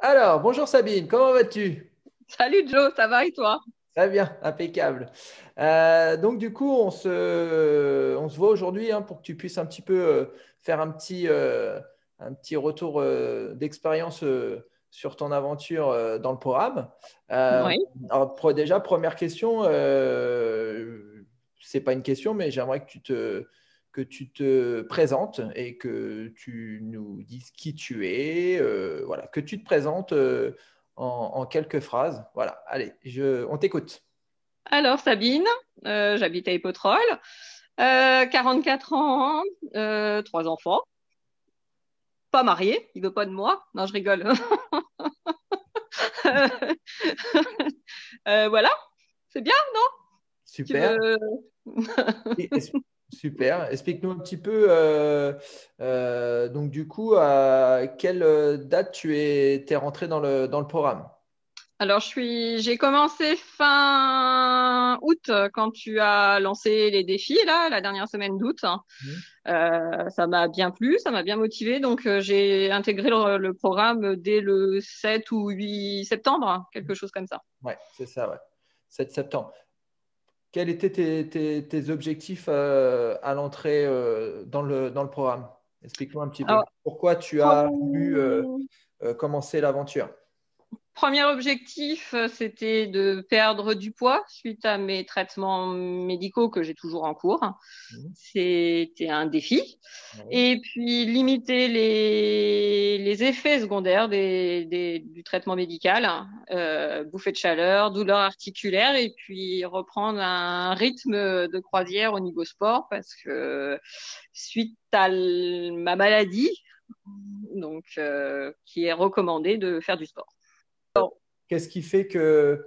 Alors, bonjour Sabine, comment vas-tu? Salut Joe, ça va et toi? Très bien, impeccable. Donc du coup, on se voit aujourd'hui pour que tu puisses un petit peu faire un petit retour d'expérience sur ton aventure dans le programme. Euh, Oui. alors, déjà, première question, c'est pas une question, mais j'aimerais que tu te présentes et que tu nous dises qui tu es, voilà, que tu te présentes en quelques phrases. Voilà, allez, on t'écoute. Alors Sabine, j'habite à Épeautrolles, 4 ans, 3 enfants, pas mariée, il veut pas de moi. Non, je rigole. Voilà, c'est bien, non? Tu Super. veux... Et super. Explique-nous un petit peu, donc du coup, à quelle date t'es rentré dans le programme? Alors, j'ai commencé fin août quand tu as lancé les défis, là, la dernière semaine d'août. Mhm. Ça m'a bien plu, ça m'a bien motivé. Donc, j'ai intégré le programme dès le 7 ou 8 septembre, quelque chose comme ça. Ouais, c'est ça, ouais. 7 septembre. Quels étaient tes objectifs à l'entrée dans le programme? Explique-nous un petit peu. Alors, Pourquoi tu as voulu prom- commencer l'aventure? premier objectif, c'était de perdre du poids suite à mes traitements médicaux que j'ai toujours en cours. Mhm. C'était un défi. Oui. Et puis limiter les effets secondaires du traitement médical, bouffée de chaleur, douleurs articulaires, et puis reprendre un rythme de croisière au niveau sport parce que suite à ma maladie, donc qui est recommandé de faire du sport. Qu'est-ce qui fait que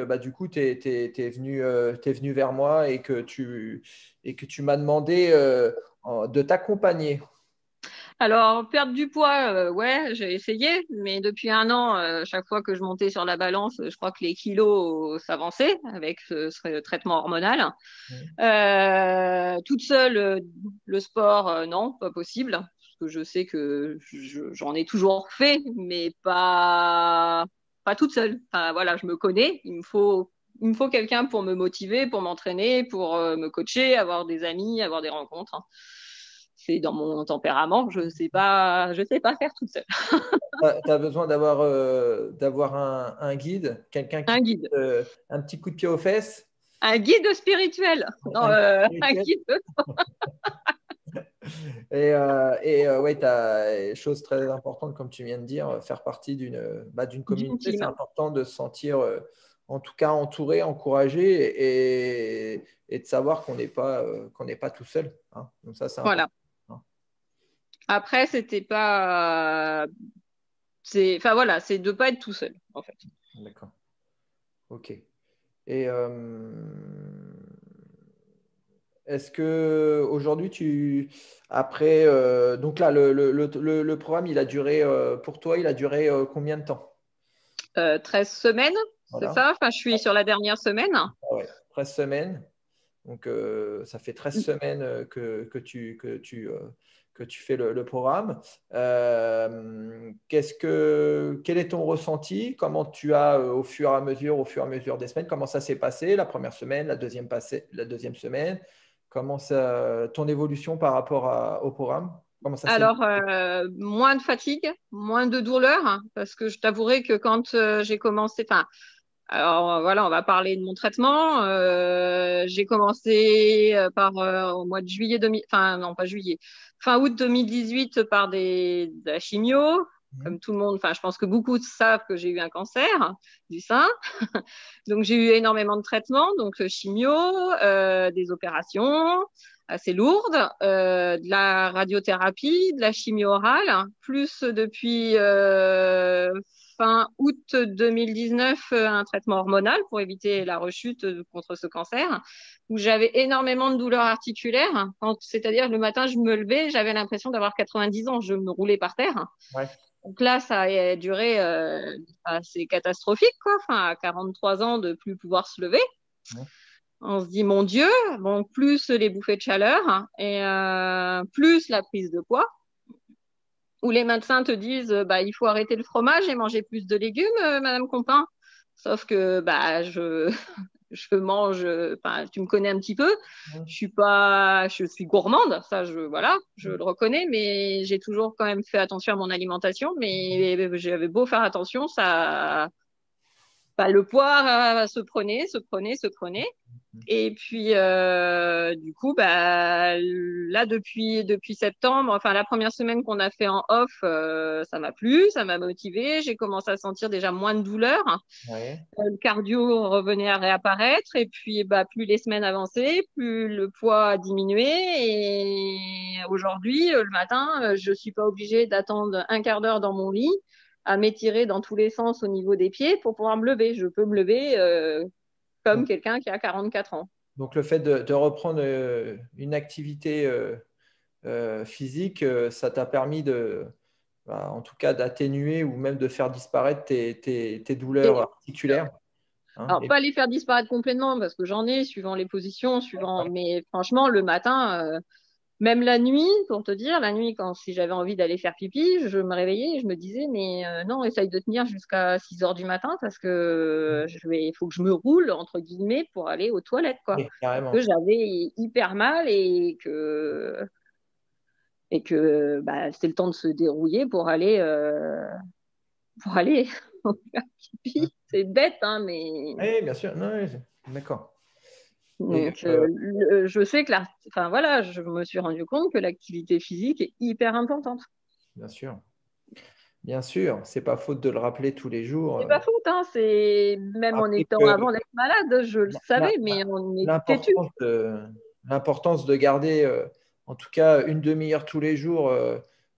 bah, du coup, tu t'es venu vers moi et que tu m'as demandé de t'accompagner? Alors, perdre du poids, ouais, j'ai essayé, mais depuis un an, chaque fois que je montais sur la balance, je crois que les kilos s'avançaient avec ce traitement hormonal. Mhm. Toute seule, le sport, non, pas possible, parce que je sais que j'en ai toujours fait, mais pas toute seule. Enfin, voilà, je me connais, il me faut quelqu'un pour me motiver, pour m'entraîner, pour me coacher, avoir des amis, avoir des rencontres, hein. C'est dans mon tempérament, je sais pas faire toute seule. Tu as besoin d'avoir un guide, quelqu'un Un qui guide. un petit coup de pied aux fesses, Un guide spirituel. Non, un guide un spirituel. guide. Ouais, tu as chose très importante, comme tu viens de dire, faire partie d'une D'une communauté. C'est team. important de se sentir, en tout cas, entouré, encouragé et de savoir qu'on n'est pas tout seul, hein. Donc ça, c'est important, Voilà. hein. Après, c'était pas. Enfin voilà, c'est de pas être tout seul, en fait. D'accord. OK. Et est-ce que aujourd'hui, après, donc là, le programme, il a duré, pour toi, il a duré combien de temps? 13 semaines, c'est Voilà. ça? Enfin, je suis sur la dernière semaine. Ah ouais, 13 semaines. Donc, ça fait 13 semaines que tu fais le programme. Quel est ton ressenti? Comment tu as, au fur et à mesure des semaines, comment ça s'est passé la première semaine, la deuxième semaine? Ton évolution par rapport au programme? Comment ça s'est Alors, moins de fatigue, moins de douleur, hein, parce que je t'avouerai que quand j'ai commencé, enfin, alors voilà, on va parler de mon traitement. J'ai commencé au mois de juillet 2000, enfin non pas juillet, fin août 2018 par de la chimio. Mhm. Comme tout le monde, enfin je pense que beaucoup savent que j'ai eu un cancer du sein. Donc j'ai eu énormément de traitements, donc chimio, des opérations assez lourdes, de la radiothérapie, de la chimio orale, plus depuis fin août 2019 un traitement hormonal pour éviter la rechute contre ce cancer, où j'avais énormément de douleurs articulaires. C'est-à-dire le matin, je me levais, j'avais l'impression d'avoir 90 ans, je me roulais par terre. Ouais. Donc là, ça a duré assez catastrophique, quoi. Enfin, à 43 ans de plus pouvoir se lever. Mhm. On se dit, mon Dieu, bon, plus les bouffées de chaleur et plus la prise de poids. où les médecins te disent, bah, il faut arrêter le fromage et manger plus de légumes, Madame Compin. Sauf que, bah, je mange, enfin, tu me connais un petit peu. Je suis gourmande, ça, voilà, je le reconnais, mais j'ai toujours quand même fait attention à mon alimentation. Mais j'avais beau faire attention, bah, le poids se prenait. Et puis, du coup, bah, là, depuis septembre, enfin, la première semaine qu'on a fait en off, ça m'a plu, ça m'a motivé. J'ai commencé à sentir déjà moins de douleur. Ouais. Le cardio revenait à réapparaître. Et puis, bah, plus les semaines avançaient, plus le poids a diminué. Et aujourd'hui, le matin, je suis pas obligée d'attendre un quart d'heure dans mon lit à m'étirer dans tous les sens au niveau des pieds pour pouvoir me lever. Je peux me lever comme Donc, quelqu'un qui a 44 ans. donc le fait de reprendre une activité physique, ça t'a permis bah, en tout cas d'atténuer ou même de faire disparaître tes douleurs Et, articulaires. Hein. alors, pas les faire disparaître complètement parce que j'en ai, suivant les positions, mais franchement, le matin, même la nuit, pour te dire, la nuit, si j'avais envie d'aller faire pipi, je me réveillais et je me disais, mais non, essaye de tenir jusqu'à 6 heures du matin parce que il faut que je me roule, entre guillemets, pour aller aux toilettes, quoi. Oui, Parce que carrément. j'avais hyper mal et que bah, c'était le temps de se dérouiller pour aller faire pipi. C'est bête, hein, mais Oui, bien sûr. Non, oui, d'accord. Et donc je sais que enfin voilà, je me suis rendu compte que l'activité physique est hyper importante. bien sûr, bien sûr, c'est pas faute de le rappeler tous les jours. C'est pas faute, hein, c'est même en Rappeler étant que avant d'être malade, je le la- savais, la- mais on est têtu. l'importance de garder en tout cas une demi-heure tous les jours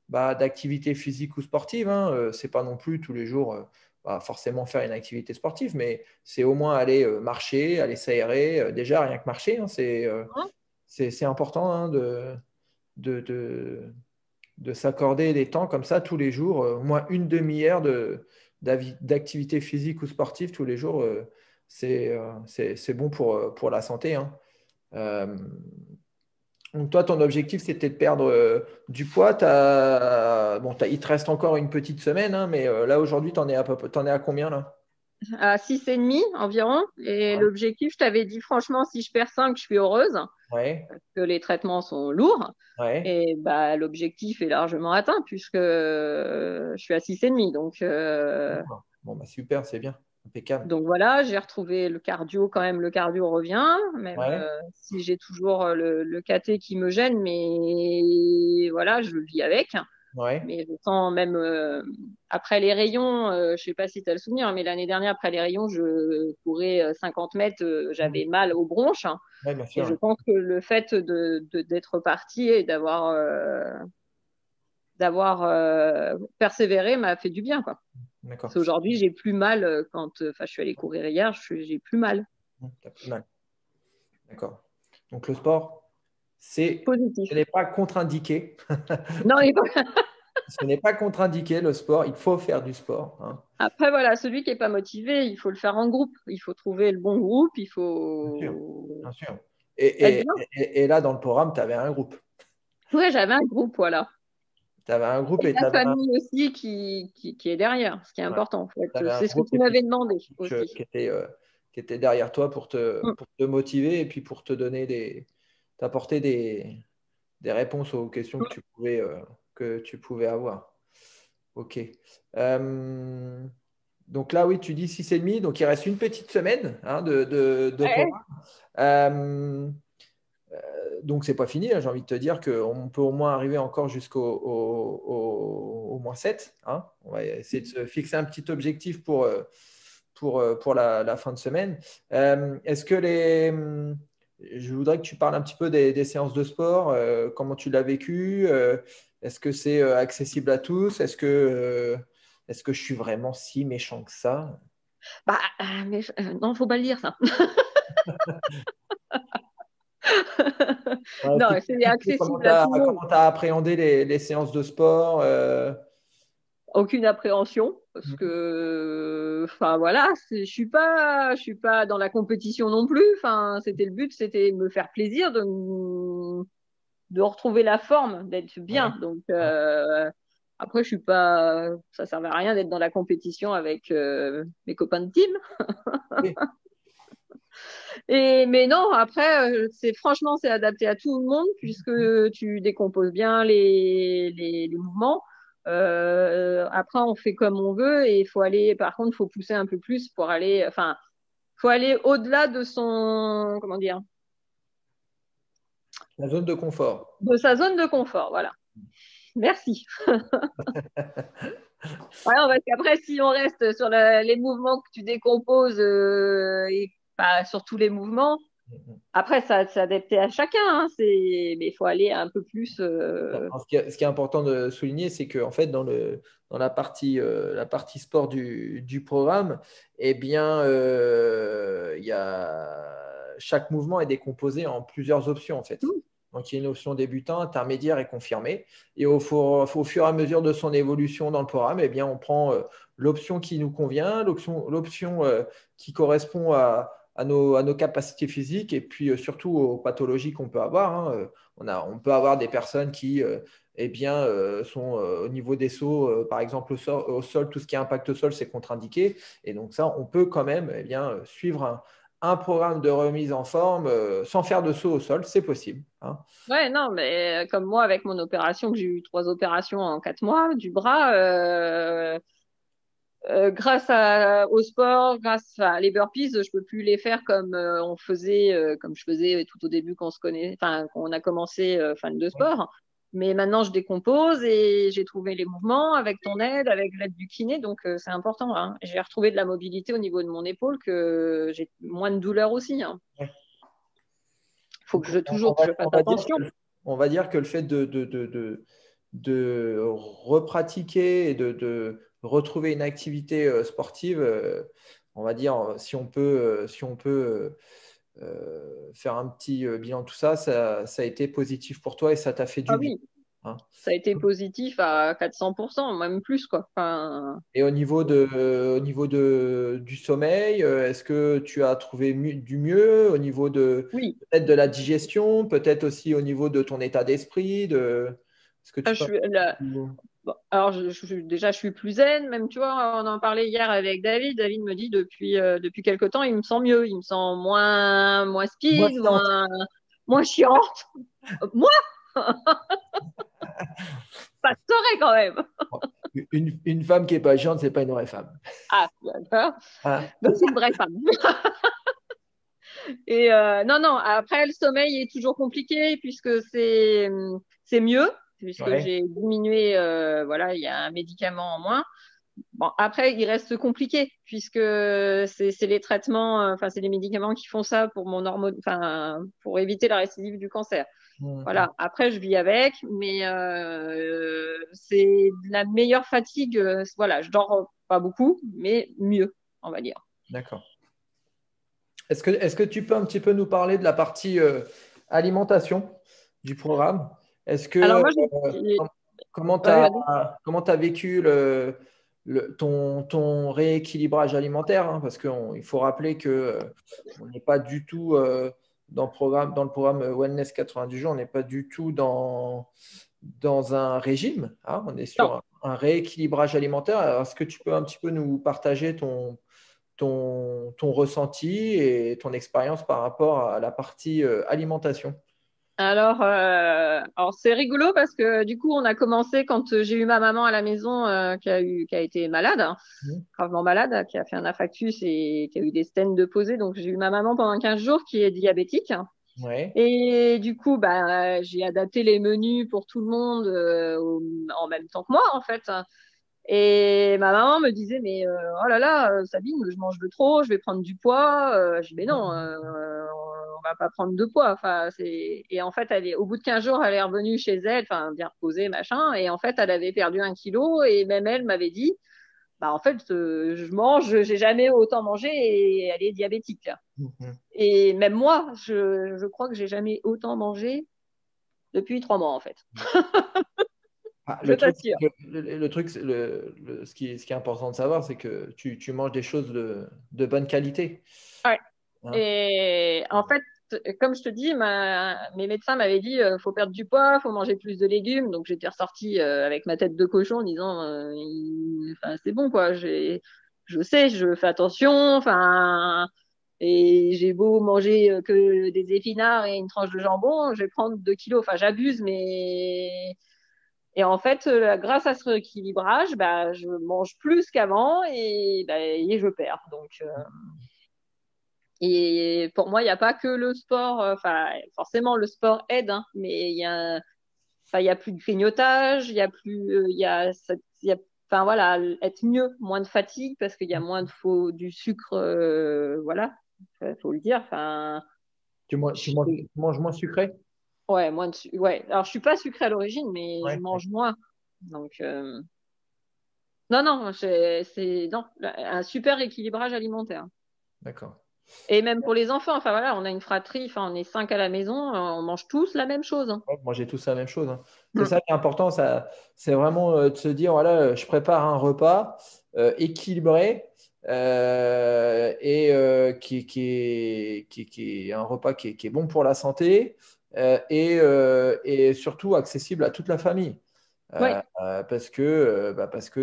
bah, d'activité physique ou sportive. Hein. C'est pas non plus tous les jours bah, forcément faire une activité sportive, mais c'est au moins aller marcher, aller s'aérer. Déjà, rien que marcher, hein, Hein. c'est important hein, de, de, de s'accorder des temps comme ça tous les jours, au moins une demi-heure d'activité physique ou sportive tous les jours. C'est bon pour la santé. Hein. Euh, donc toi, ton objectif, c'était de perdre du poids. Bon, il te reste encore une petite semaine, hein, mais là, aujourd'hui, t'en es à combien là? À 6,5 environ. Et Ouais. l'objectif, je t'avais dit franchement, si je perds 5, je suis heureuse, Ouais. que les traitements sont lourds. Ouais. Et bah, l'objectif est largement atteint puisque je suis à 6,5. D'accord. Bon, bah, super, c'est bien. Impeccable. Donc voilà, j'ai retrouvé le cardio quand même, le cardio revient, même Ouais. si j'ai toujours le caté qui me gêne, mais voilà, je le vis avec. Ouais. Mais je sens même après les rayons, je sais pas si tu as le souvenir, mais l'année dernière, après les rayons, je courais 50 mètres, Mm. j'avais mal aux bronches. Ouais, bien Et sûr. je pense que le fait d'être parti et d'avoir persévéré m'a fait du bien, quoi. Parce D'accord. qu'aujourd'hui, j'ai plus mal enfin, je suis allée courir hier, j'ai plus mal. T'as plus mal. D'accord. Donc le sport, ce Positif. n'est pas contre-indiqué. Non, Ce n'est pas contre-indiqué le sport. Il faut faire du sport. Hein. après, voilà, celui qui est pas motivé, il faut le faire en groupe. Il faut trouver le bon groupe, il Bien sûr. faut Bien sûr. être Et, et- bien. et là, dans le programme, tu avais un groupe. Ouais, j'avais un groupe, voilà. Tu avais un groupe Et et tu la avais famille aussi qui est derrière, ce qui est ouais, important, en fait. t'avais un C'est ce que groupe tu et puis m'avais demandé coach, aussi. qui était derrière toi Mm. pour te motiver et puis pour te donner t'apporter des réponses aux questions que tu pouvais avoir. OK. Euh, donc là, oui, tu dis 6,5. Donc il reste une petite semaine hein, de Ouais. programme. Donc c'est pas fini. Hein. J'ai envie de te dire qu'on peut au moins arriver encore jusqu'au moins 7. Hein. On va essayer de se fixer un petit objectif pour la fin de semaine. Est-ce que je voudrais que tu parles un petit peu des séances de sport, comment tu l'as vécu, est-ce que c'est accessible à tous, est-ce que je suis vraiment si méchant que ça? Bah, mais non, faut pas le dire, ça. Ouais, Non, explique c'est un petit peu comment accessible tu à as, tout le monde. comment t'as appréhendé les séances de sport. Aucune appréhension parce que, enfin voilà, je suis pas dans la compétition non plus. Enfin, c'était le but, c'était de me faire plaisir, de retrouver la forme, d'être Ouais, bien. Donc, ouais. Après, je suis pas, ça servait à rien d'être dans la compétition avec mes copains de team. Oui. Mais non, après, franchement, c'est adapté à tout le monde puisque tu décomposes bien les mouvements. Après, on fait comme on veut et il faut aller, par contre, il faut pousser un peu plus pour aller, enfin, faut aller au-delà de son, comment dire, La zone de confort. de sa zone de confort. Voilà. Merci. Voilà, parce qu'après, si on reste sur les mouvements que tu décomposes et pas sur tous les mouvements, après, ça c'est adapté à chacun. Hein, mais il faut aller un peu plus. Alors, ce qui est important de souligner, c'est qu'en fait, dans la partie sport du programme, eh bien, chaque mouvement est décomposé en plusieurs options, en fait. Donc, il y a une option débutant, intermédiaire et confirmée. Et au fur et à mesure de son évolution dans le programme, eh bien, on prend l'option qui nous convient, l'option qui correspond à nos capacités physiques et puis surtout aux pathologies qu'on peut avoir. Hein. On peut avoir des personnes qui eh bien, sont au niveau des sauts, par exemple au sol, tout ce qui est impact au sol, c'est contre-indiqué. Et donc ça, on peut quand même eh bien, suivre un programme de remise en forme sans faire de saut au sol, c'est possible. Hein. Ouais, non, mais comme moi, avec mon opération, que j'ai eu 3 opérations en 4 mois du bras, grâce au sport, grâce à les burpees, je peux plus les faire comme on faisait, comme je faisais tout au début quand on se connaît, enfin, quand on a commencé fan de sport. Mais maintenant, je décompose et j'ai trouvé les mouvements avec ton aide, avec l'aide du kiné, donc c'est important. Hein. J'ai retrouvé de la mobilité au niveau de mon épaule, que j'ai moins de douleur aussi. Hein. Faut Donc, que toujours que je fasse attention. on va dire que le fait de repratiquer et de retrouver une activité sportive, on va dire, si on peut faire un petit bilan de tout ça, ça a été positif pour toi et ça t'a fait Ah du bien. oui, Hein. ça a été positif à 400%, même plus, quoi. Enfin, Et du sommeil, est-ce que tu as trouvé du mieux au niveau oui. peut-être de la digestion, peut-être aussi au niveau de ton état d'esprit, est-ce que Ah, tu peux. bon, alors, déjà, je suis plus zen, même, tu vois, on en parlait hier avec David. David me dit depuis quelque temps, il me sent mieux, il me sent moins Moi, speed, chiante. moins chiante. Moi, pas de quand même. Une femme qui n'est pas chiante, c'est pas une vraie femme. Ah, d'accord. Hein. Donc, c'est une vraie femme. Et non, non, après, le sommeil est toujours compliqué puisque c'est mieux, puisque Ouais. j'ai diminué, voilà, il y a un médicament en moins. Bon, après, il reste compliqué puisque c'est les traitements, enfin, c'est les médicaments qui font ça pour mon hormone, enfin, pour éviter la récidive du cancer. Mhm. Voilà. Après, je vis avec, mais c'est la meilleure fatigue. Voilà, je dors pas beaucoup, mais mieux, on va dire. D'accord. Est-ce que tu peux un petit peu nous parler de la partie alimentation du programme? Est-ce que Alors moi, com- comment tu ouais, as, vas-y. vécu ton rééquilibrage alimentaire, hein, parce qu'il faut rappeler que on n'est pas du tout dans le programme Wellness 90 jours, on n'est pas du tout dans un régime, hein, on est Non. sur un rééquilibrage alimentaire. Alors, est-ce que tu peux un petit peu nous partager ton ressenti et ton expérience par rapport à la partie alimentation? Alors c'est rigolo parce que du coup, on a commencé quand j'ai eu ma maman à la maison qui a été malade, hein, Mhm. gravement malade, qui a fait un infarctus et qui a eu des stents de posée. Donc j'ai eu ma maman pendant 15 jours qui est diabétique. Ouais. Et du coup, bah, j'ai adapté les menus pour tout le monde en même temps que moi, en fait. Et ma maman me disait, mais oh là là, Sabine, je mange de trop, je vais prendre du poids. Je dis, mais non, on va pas prendre de poids. Enfin, et en fait, au bout de 15 jours, elle est revenue chez elle, enfin, bien reposée, machin. Et en fait, elle avait perdu 1 kilo. Et même elle m'avait dit, bah, en fait, je mange, j'ai jamais autant mangé et elle est diabétique. Mhm. Et même moi, je crois que j'ai jamais autant mangé depuis 3 mois, en fait. Ah, Je le truc, t'assure. le truc, ce qui est important de savoir, c'est que tu manges des choses de bonne qualité. Ouais. Hein. Et en fait, comme je te dis, mes médecins m'avaient dit faut perdre du poids, faut manger plus de légumes. Donc j'étais ressortie avec ma tête de cochon en disant enfin, c'est bon quoi, je sais, je fais attention. Enfin, et j'ai beau manger que des épinards et une tranche de jambon, je vais prendre 2 kilos. Enfin, j'abuse, mais et en fait, grâce à ce rééquilibrage, bah, je mange plus qu'avant et je perds. Donc et pour moi, il n'y a pas que le sport. Enfin, forcément, le sport aide, hein, mais enfin, il y a plus de grignotage, il y a plus, il y a, enfin voilà, être mieux, moins de fatigue parce qu'il y a moins de du sucre, voilà, faut le dire. Enfin, Tu manges moins sucré? ouais, ouais. Alors, je suis pas sucrée à l'origine, mais je Ouais. mange moins. Donc, non, non, c'est non, un super équilibrage alimentaire. D'accord. Et même pour les enfants, enfin voilà, on a une fratrie, enfin on est 5 à la maison, on mange tous la même chose, hein. Ouais, manger tous la même chose, hein. C'est Mm. ça qui est important, ça, c'est vraiment de se dire, voilà, je prépare un repas équilibré et qui est un repas qui est bon pour la santé et surtout accessible à toute la famille. Ouais, Parce que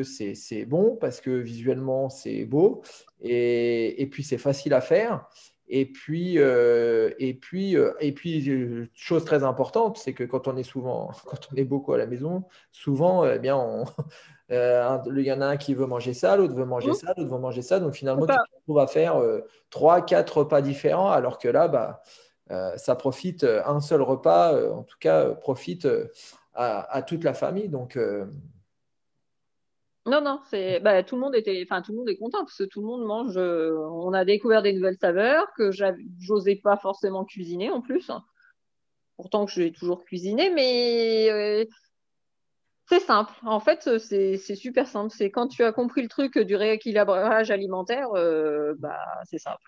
c'est bon, parce que visuellement c'est beau et puis c'est facile à faire. Chose très importante, c'est que quand on est souvent, quand on est beaucoup à la maison, souvent, eh bien, il y en a un qui veut manger ça, l'autre veut manger mm, ça, l'autre veut manger ça. Donc c'est finalement, tu ça. te retrouves à faire trois, quatre repas différents, alors que là, bah, ça profite, un seul repas, en tout cas, profite à toute la famille. Donc, Non, non, c'est bah, enfin tout le monde est content parce que tout le monde mange. On a découvert des nouvelles saveurs que j'osais pas forcément cuisiner en plus. Pourtant que j'ai toujours cuisiné, mais c'est simple. En fait, c'est super simple. C'est quand tu as compris le truc du rééquilibrage alimentaire, bah c'est simple.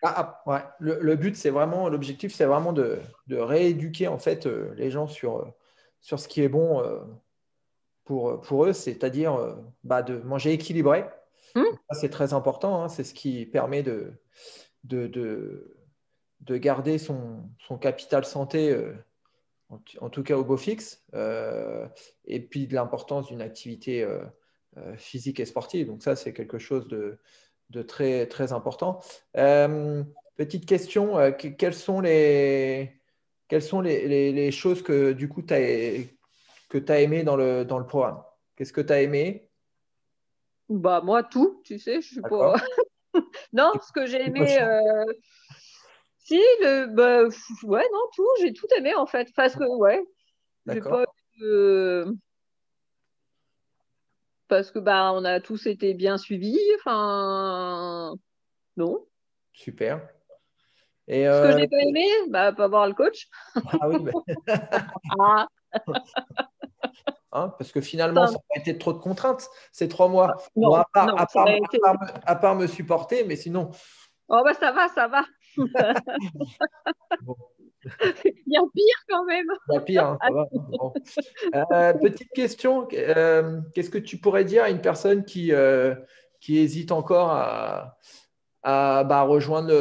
ouais. Le but, c'est vraiment, l'objectif, c'est vraiment de rééduquer en fait les gens sur ce qui est bon pour eux, c'est-à-dire bah, de manger équilibré. Hmm. Ça, c'est très important, hein. C'est ce qui permet de, de, de garder son capital santé, en tout cas au beau fixe, et puis de l'importance d'une activité physique et sportive. Donc ça, c'est quelque chose de très, très important. Euh, Petite question, quelles sont les choses que du coup tu as aimé dans le programme? Qu'est-ce que tu as aimé? Bah moi tout, tu sais, je suis pas. D'accord. Non, ce que j'ai C'est pas aimé, chiant. si bah ouais non tout, j'ai tout aimé en fait, parce que ouais, j'ai pas D'accord. eu parce que bah on a tous été bien suivis, enfin non. Super. Et Ce que j'ai pas aimé, bah pas voir le coach. ah oui, bah, Ah, hein, parce que finalement, ça, ça n'a pas été trop de contraintes ces 3 mois. Bon, non, non, ça a été. à part me supporter, mais sinon, Oh bah ça va, ça va. bon, Il y a pire quand même. il y a pire, hein, ça va, hein, bon. Petite question, qu'est-ce que tu pourrais dire à une personne qui hésite encore à rejoindre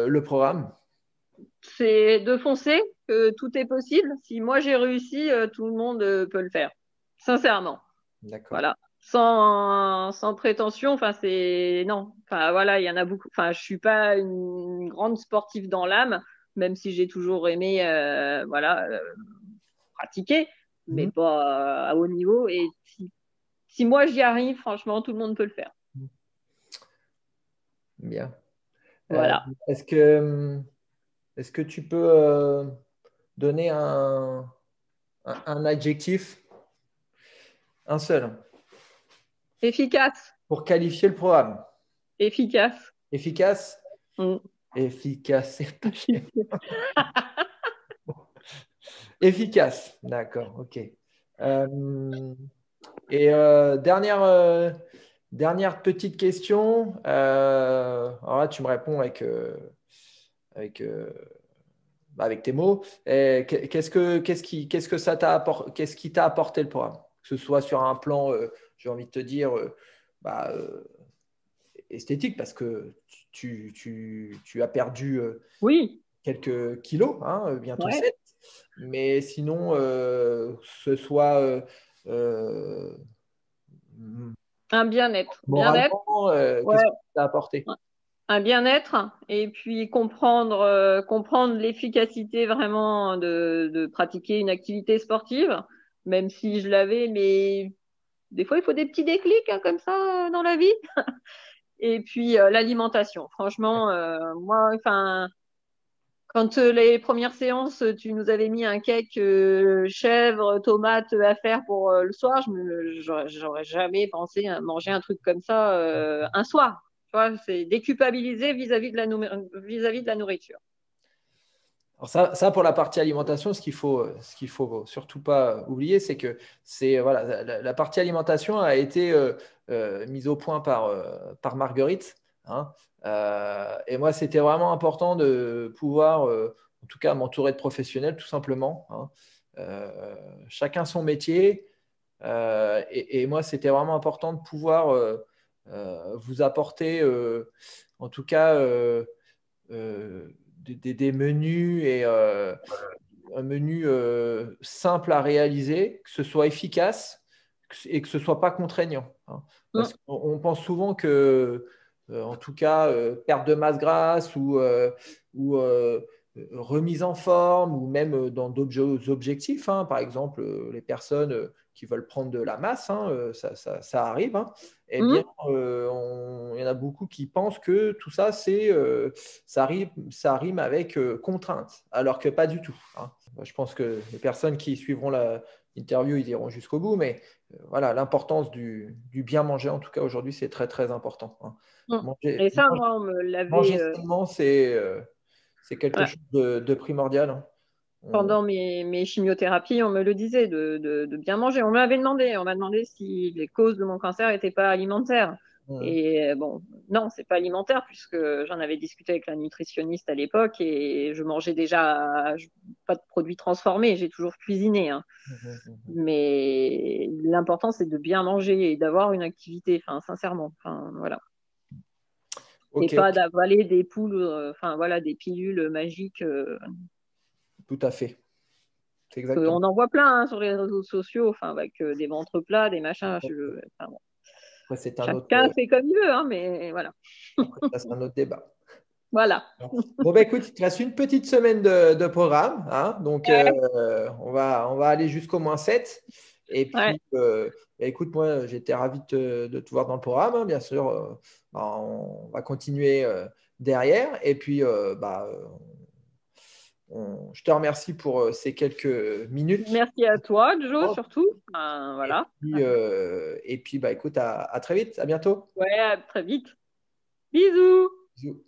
le programme? C'est de foncer, que tout est possible. Si moi j'ai réussi, tout le monde peut le faire. Sincèrement. D'accord. Voilà. Sans prétention, enfin c'est non. Enfin voilà, il y en a beaucoup. Enfin, je suis pas une grande sportive dans l'âme, même si j'ai toujours aimé voilà pratiquer, mais Mhm. pas à haut niveau. Et si moi j'y arrive, franchement, tout le monde peut le faire. Bien. Euh, Voilà. est-ce que, est-ce que tu peux donner un adjectif, un seul, Efficace, pour qualifier le programme? efficace. Efficace? Mm. Efficace, c'est pas cher. Efficace, d'accord, ok. Et dernière petite question. Alors là, tu me réponds avec, euh, avec tes mots. Et qu'est-ce qui t'a apporté le programme? Que ce soit sur un plan, j'ai envie de te dire, bah, esthétique, parce que tu as perdu Oui. quelques kilos, hein, bientôt Ouais. 7. Mais sinon, ce soit euh, Un bien-être. Bien-être, moralement, ouais. qu'est-ce que ça a apporté? Un bien-être et puis comprendre l'efficacité vraiment de pratiquer une activité sportive, même si je l'avais, mais des fois il faut des petits déclics hein, comme ça dans la vie. Et puis l'alimentation. Franchement, moi, enfin, quand les premières séances, tu nous avais mis un cake chèvre, tomate à faire pour le soir, j'aurais jamais pensé à manger un truc comme ça un soir. Tu vois, c'est déculpabiliser vis-à-vis de la nourriture. Alors ça, pour la partie alimentation, ce qu'il faut surtout pas oublier, c'est que voilà, la partie alimentation a été mise au point par Marguerite, hein. Et moi, c'était vraiment important de pouvoir, en tout cas, m'entourer de professionnels, tout simplement, hein. Chacun son métier. Et moi, c'était vraiment important de pouvoir vous apporter, en tout cas, des menus et un menu simple à réaliser, que ce soit efficace et que ce soit pas contraignant, hein. Parce Mm. qu'on pense souvent que, en tout cas, perte de masse grasse ou remise en forme, ou même dans d'autres objectifs, hein. Par exemple, les personnes qui veulent prendre de la masse, hein, ça arrive, hein. Eh bien, Mm. il y en a beaucoup qui pensent que tout ça, ça rime avec contrainte, alors que pas du tout, hein. Je pense que les personnes qui suivront l'interview, ils iront jusqu'au bout, mais voilà, l'importance du bien manger, en tout cas aujourd'hui, c'est très très important, hein. Mm. Manger, Et ça, moi, on me manger l'avait sainement, c'est quelque voilà. chose de primordial, hein. On- Pendant mes chimiothérapies, on me le disait de bien manger. On m'a demandé si les causes de mon cancer n'étaient pas alimentaires. on- Et bon, non, c'est pas alimentaire puisque j'en avais discuté avec la nutritionniste à l'époque et je mangeais déjà pas de produits transformés, j'ai toujours cuisiné, hein. Mais l'important c'est de bien manger et d'avoir une activité, enfin sincèrement, enfin voilà. Et Ok, pas d'avaler des poules, enfin voilà, des pilules magiques. tout à fait, c'est exactement. On en voit plein hein, sur les réseaux sociaux, enfin, avec des ventres plats, des machins. Enfin, bon, Après, c'est un autre, chacun fait comme il veut, hein, mais voilà. après, ça, c'est un autre débat. Voilà. Bon, bah, écoute, il te reste une petite semaine de programme, hein. Donc, on va aller jusqu'au -7. Et Ouais. puis, bah, écoute, moi, j'étais ravi de te voir dans le programme, hein, bien sûr. Bah, on va continuer derrière. Et puis, je te remercie pour ces quelques minutes. Merci à toi, Joe, surtout. Enfin, voilà. Et puis, bah, écoute, à très vite. À bientôt. Ouais, à très vite. Bisous. Bisous.